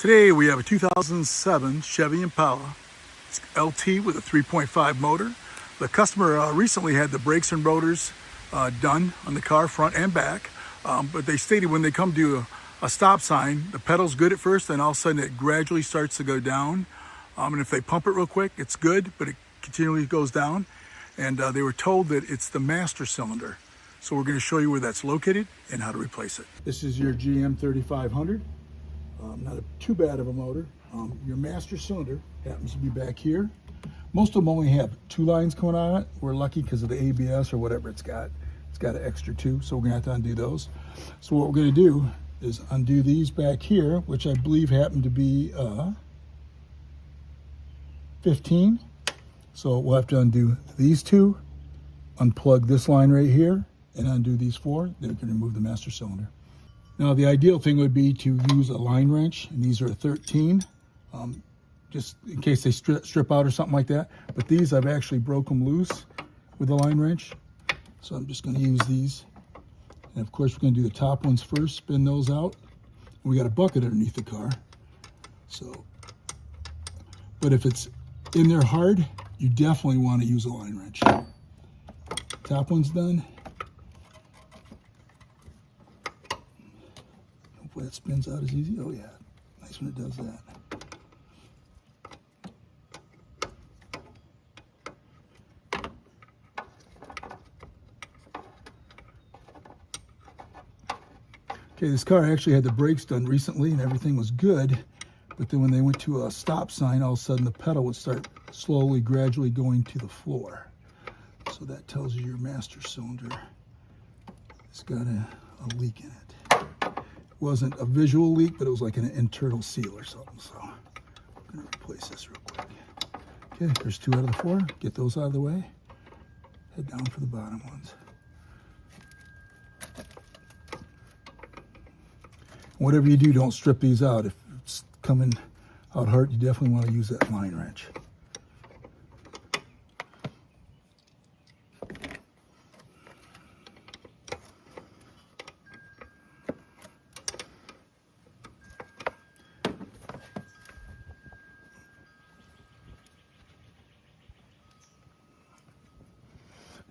Today we have a 2007 Chevy Impala. It's LT with a 3.5 motor. The customer recently had the brakes and rotors done on the car, front and back. But they stated when they come to a stop sign, the pedal's good at first, then all of a sudden it gradually starts to go down. And if they pump it real quick, it's good, but it continually goes down. And they were told that it's the master cylinder. So we're going to show you where that's located and how to replace it. This is your GM 3500. Not too bad of a motor. Your master cylinder happens to be back here. Most of them only have two lines coming on it. We're lucky because of the ABS or whatever it's got. It's got an extra two, so we're gonna have to undo those. So what we're gonna do is undo these back here, which I believe happen to be 15. So we'll have to undo these two, unplug this line right here, and undo these four. Then we can remove the master cylinder. Now the ideal thing would be to use a line wrench, and these are 13, just in case they strip out or something like that. But these, I've actually broke them loose with a line wrench. So I'm just gonna use these. And of course, we're gonna do the top ones first, spin those out. We got a bucket underneath the car. So, but if it's in there hard, you definitely wanna use a line wrench. Top one's done. Hopefully that spins out as easy. Oh yeah, nice when it does that. Okay, this car actually had the brakes done recently and everything was good, but then when they went to a stop sign, all of a sudden the pedal would start slowly, gradually going to the floor. So that tells you your master cylinder has got a leak in it. It wasn't a visual leak, but it was like an internal seal or something. So I'm gonna replace this real quick. Okay, there's two out of the four. Get those out of the way. Head down for the bottom ones. Whatever you do, don't strip these out. If it's coming out hard, you definitely want to use that line wrench.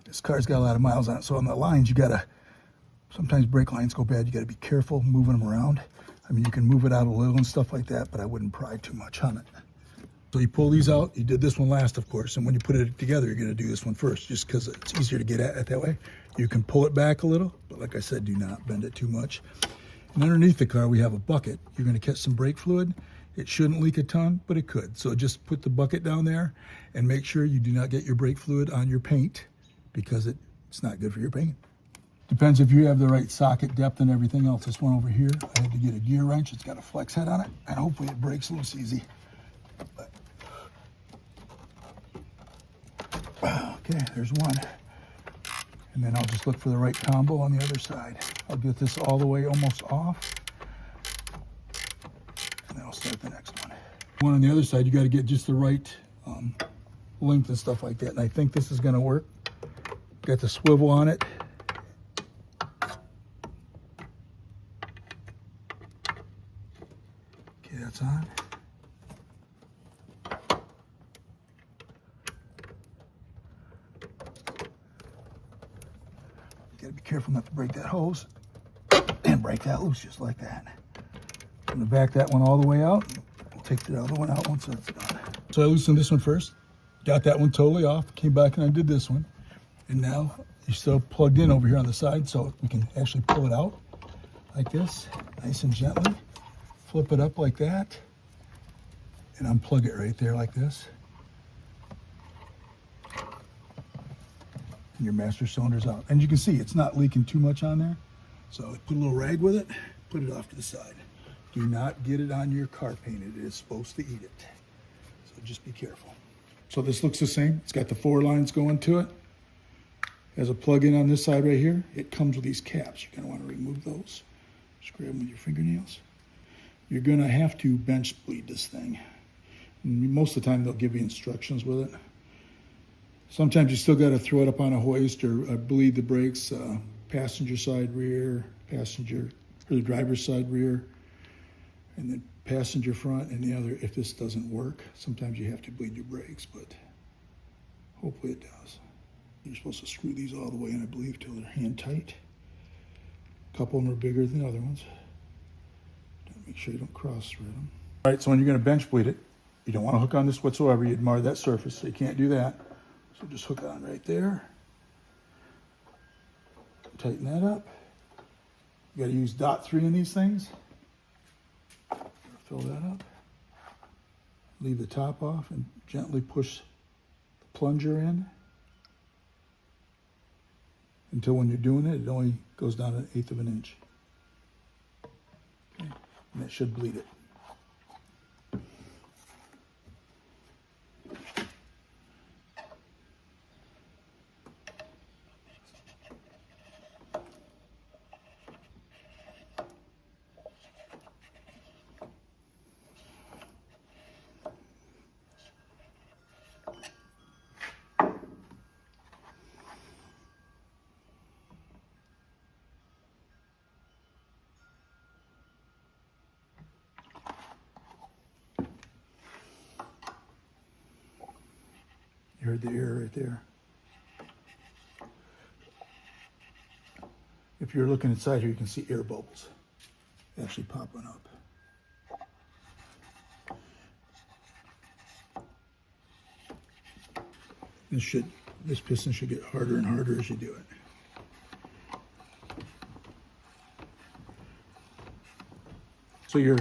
This car's got a lot of miles on it, so on the lines, you gotta, sometimes brake lines go bad, you gotta be careful moving them around. I mean, you can move it out a little and stuff like that, but I wouldn't pry too much on it. So you pull these out, you did this one last, of course, and when you put it together, you're gonna do this one first, just because it's easier to get at it that way. You can pull it back a little, but like I said, do not bend it too much. And underneath the car, we have a bucket. You're gonna catch some brake fluid. It shouldn't leak a ton, but it could. So just put the bucket down there and make sure you do not get your brake fluid on your paint, because it's not good for your paint. Depends if you have the right socket depth and everything else. This one over here, I had to get a gear wrench. It's got a flex head on it, and hopefully it breaks loose easy. But, okay, there's one. And then I'll just look for the right combo on the other side. I'll get this all the way almost off, and then I'll start the next one. One on the other side, you got to get just the right length and stuff like that. And I think this is going to work. Got the swivel on it. Okay, that's on. Gotta be careful not to break that hose and break that loose just like that. I'm gonna back that one all the way out. We'll take the other one out once that's done. So I loosened this one first, got that one totally off, came back and I did this one. And now you're still plugged in over here on the side, so we can actually pull it out like this, nice and gently. Flip it up like that, and unplug it right there like this. And your master cylinder's out. And you can see it's not leaking too much on there. So put a little rag with it, put it off to the side. Do not get it on your car paint. It is supposed to eat it. So just be careful. So this looks the same. It's got the four lines going to it. Has a plug-in on this side right here. It comes with these caps. You're gonna wanna remove those. Just grab them with your fingernails. You're gonna have to bench bleed this thing. And most of the time they'll give you instructions with it. Sometimes you still gotta throw it up on a hoist or bleed the brakes, passenger side rear, passenger, or the driver's side rear, and then passenger front and the other, if this doesn't work, sometimes you have to bleed your brakes, but hopefully it does. You're supposed to screw these all the way in, I believe, till they're hand tight. A couple of them are bigger than the other ones. Make sure you don't cross thread them. All right, so when you're going to bench bleed it, you don't want to hook on this whatsoever. You'd mar that surface, so you can't do that. So just hook on right there. Tighten that up. You got to use .3 in these things. Fill that up. Leave the top off and gently push the plunger in until when you're doing it, it only goes down 1/8 of an inch. Okay. And that should bleed it. You heard the air right there. If you're looking inside here, you can see air bubbles actually popping up. This piston should get harder and harder as you do it. So you're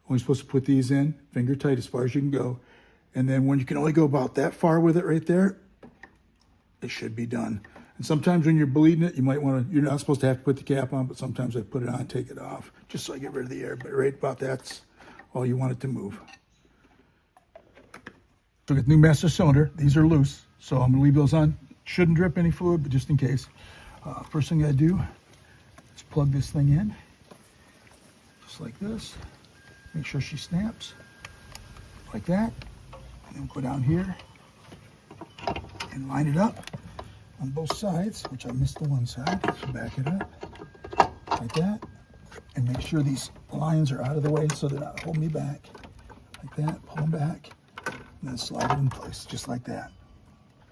only supposed to put these in finger tight as far as you can go. And then when you can only go about that far with it right there, it should be done. And sometimes when you're bleeding it, you might want to, you're not supposed to have to put the cap on, but sometimes I put it on and take it off, just so I get rid of the air. But right about that's all you want it to move. So get the new master cylinder. These are loose, so I'm gonna leave those on. Shouldn't drip any fluid, but just in case. First thing I do is plug this thing in, just like this. Make sure she snaps, like that. And then go down here and line it up on both sides, which I missed the one side. So back it up like that. And make sure these lines are out of the way so they're not holding me back. Like that, pull them back, and then slide it in place, just like that.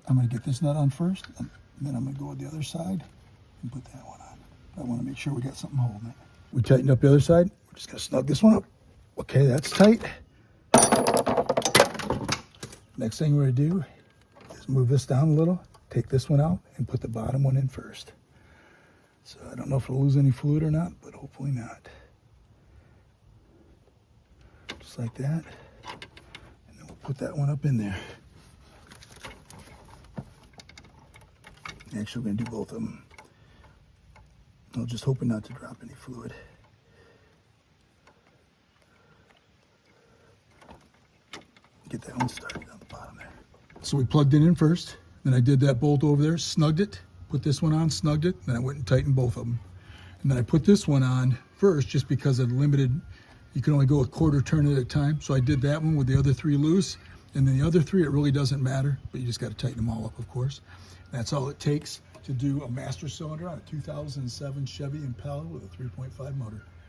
I'm gonna get this nut on first, and then I'm gonna go with the other side and put that one on. I wanna make sure we got something holding it. We tightened up the other side. We're just gonna snug this one up. Okay, that's tight. Next thing we're gonna do is move this down a little, take this one out, and put the bottom one in first. So I don't know if it'll lose any fluid or not, but hopefully not. Just like that. And then we'll put that one up in there. Actually, we're gonna do both of them. I'm just hoping not to drop any fluid. Get that one started on the bottom there. So we plugged it in first, then I did that bolt over there, snugged it, put this one on, snugged it, then I went and tightened both of them. And then I put this one on first just because of limited, you can only go a quarter turn at a time. So I did that one with the other three loose, and then the other three, it really doesn't matter, but you just got to tighten them all up, of course. That's all it takes to do a master cylinder on a 2007 Chevy Impala with a 3.5 motor.